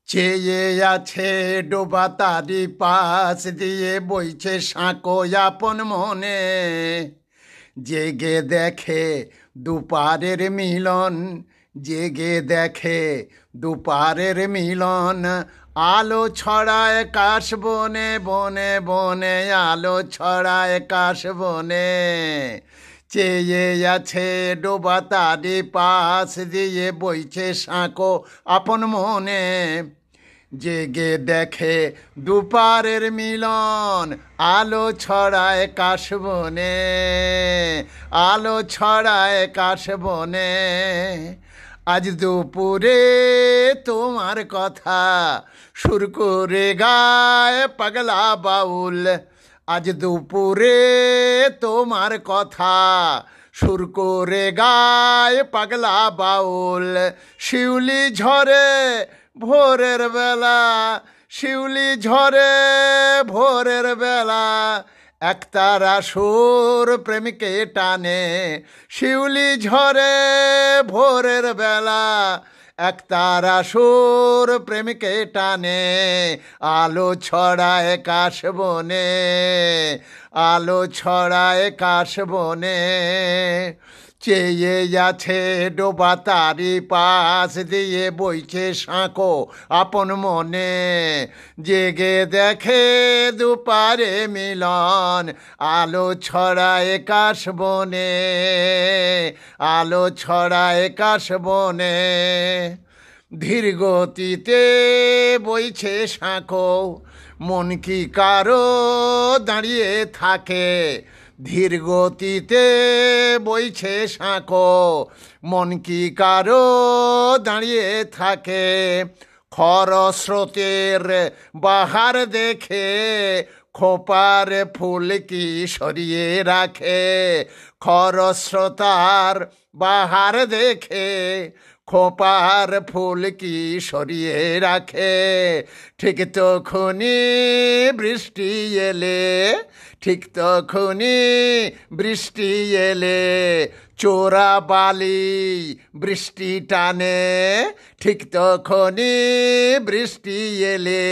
চেয়ে আছে ডোবা তারি পাশ দিয়ে বইছে সাঁকো আপন মনে, জেগে দেখে দুপারের মিলন, জেগে দেখে দুপারের মিলন। আলো ছড়ায় কাশ বনে বনে বনে, আলো ছড়ায় কাশ বনে। চেয়ে আছে ডোবা তারি পাশ দিয়ে বইছে সাঁকো আপন মনে, জেগে দেখে দুপারের মিলন। আলো ছড়ায় কাশ বনে, আলো ছড়ায় কাশ বনে। আজ দুপুরে তোমার কথা সুর করে গায় পাগলা বাউল। আজ দুপুরে তোমার কথা সুর করে গায় পাগলা বাউল। শিউলি ঝরে ভোরের বেলা, শিউলি ঝরে ভোরের বেলা, একতারা সুর প্রেমিকে টানে। শিউলি ঝরে ভোরের বেলা, একতারা সুর প্রেমিকে টানে। আলো ছড়ায় কাশ বনে, আলো ছড়ায় কাশ বনে। চেয়ে আছে ডোবা তারি পাশ দিয়ে বইছে সাঁকো আপন মনে, জেগে দেখে দুপারে মিলন। আলো ছড়ায় কাশ বনে, আলো ছড়ায় কাশ বনে। ধীর গতিতে বইছে সাঁকো, মন কি কারো দাঁড়িয়ে থাকে। ধীর গতিতে বইছে সাঁকো, মন কি কারো দাঁড়িয়ে থাকে। খরস্রোতের বাহার দেখে খোপার ফুল কি সরিয়ে রাখে। খরস্রোতার বাহার দেখে খোপার ফুল কি সরিয়ে রাখে। ঠিক তখনই বৃষ্টি এলে, ঠিক তখনই বৃষ্টি এলে, চোরা বালি বৃষ্টি টানে। ঠিক তখনই বৃষ্টি এলে,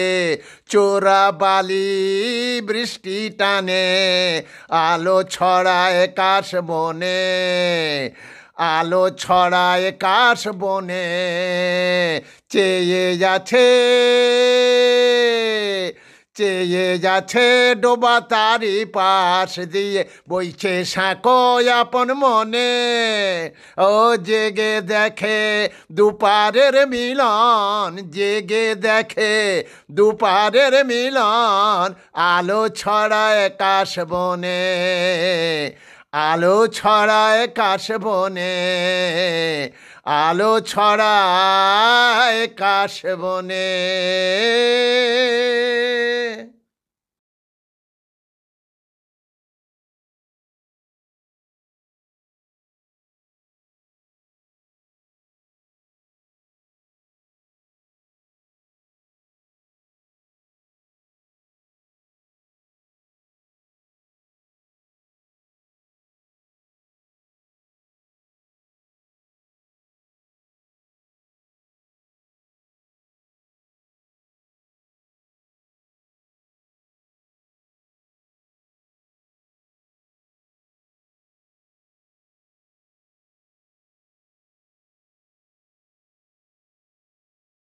চোরা বালি বৃষ্টি টানে। আলো ছড়ায় কাশ বনে, আলো ছড়ায় কাশ বনে। চেয়ে যাচ্ছে, চেয়ে যাচ্ছে ডোবা তারি পাশ দিয়ে বইছে সাঁকো আপন মনে। ও জেগে দেখে দুপারের মিলন, জেগে দেখে দুপারের মিলন। আলো ছড়ায় কাশ বনে, আলো ছড়ায় কাশ বনে, আলো ছড়ায় কাশ বনে।